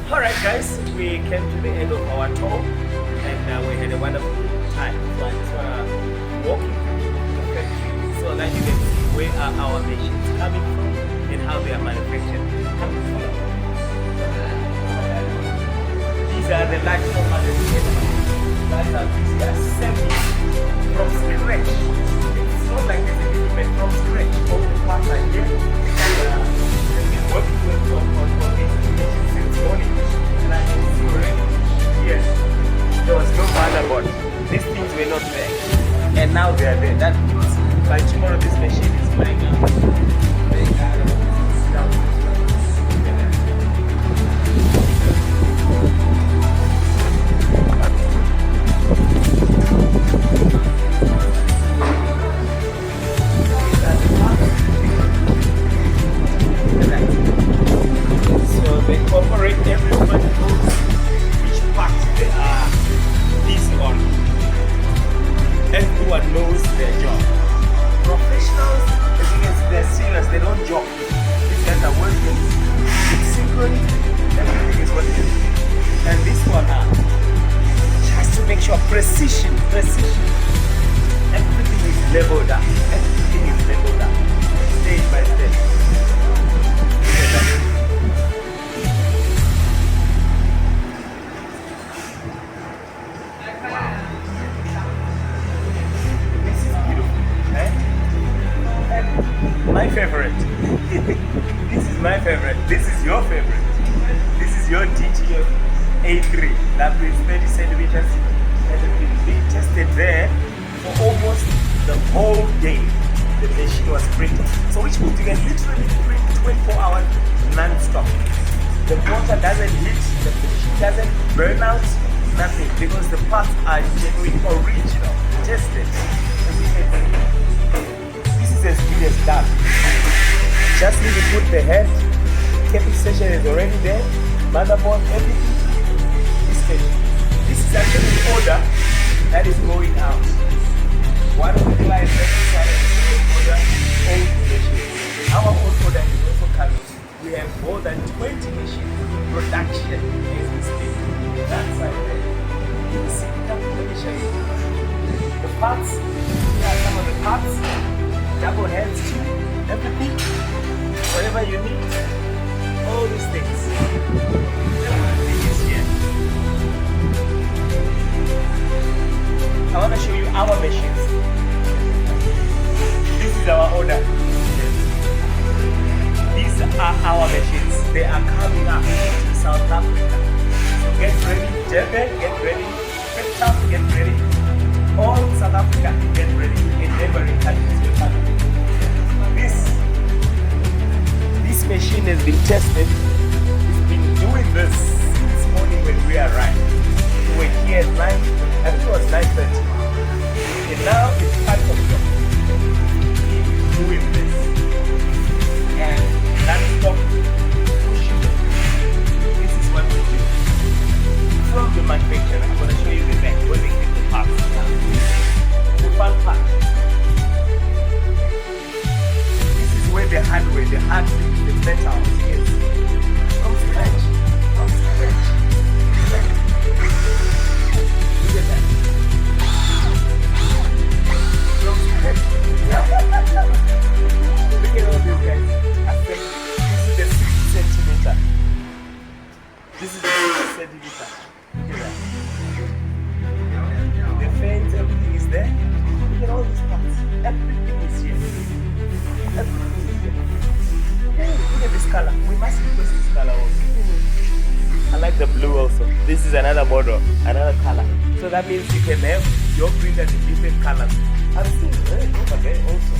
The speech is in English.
Alright guys, we came to the end of our tour and we had a wonderful time. So I just want to walk you through the factory so that you can see where are our machines coming from and how they are manufactured. These are the lights from Guys are busy assembling from scratch. It's not like it's a little bit from scratch. All the parts are here and they've been working with on these machines since morning. And I can see already, yes, there was no motherboard. These things were not there. And now they are there. That means by tomorrow this machine is flying out. So they cooperate, everybody knows which parts they are busy on. Everyone knows their job. Professionals, as you can see, they're serious, they don't joke. These guys are working with synchrony, everything is working. And this one just to make sure precision. Everything is leveled up. Everything is leveled up. Stage by stage. My favorite. This is my favorite. This is your favorite. This is your DTF A3. That is 30 centimeters and it's been being tested there for almost the whole day. The machine was printing. So which means you can literally print 24 hours non-stop. The water doesn't hit, the machine doesn't burn out, nothing, because the parts are genuine, original, tested. As you can see. As good as done. Just need to put the head, capping station is already there, motherboard, everything. This is actually the order that is going out. One of the clients decided to order old machines. Our own order is also coming. We have more than 20 machines in production as we speak. That side there. You can see, let me show you. The parts, here are some of the parts. Double heads too, everything, whatever you need, all these things. Everything is here. I want to show you our machines. This is our order. These are our machines. They are coming up to South Africa. So get ready, Durban, get ready, Cape Town, get ready. All South Africa, get ready, and neighboring countries will come. This machine has been tested. It's been doing this since morning when we arrived. We were here at 9, I think it was 9:30. And now it's 5 o'clock. It's doing this. And non-stop pushing. This is what we do. From the manufacturer, I'm going to show you the back where they get the parts. The fun part. This is where the hardware, the hard things, the metal is. From scratch. From scratch. Look at that. From scratch. Look at all these guys. This is the 60 centimeter. This is the 60 centimeter. Look at that. The fans, everything is there. Look at all these parts. Everything is here. Everything is here. Hey, look at this color. We must request this color also. I like the blue also. This is another model, another color. So that means you can have your printer in different colors. I've seen red over there also.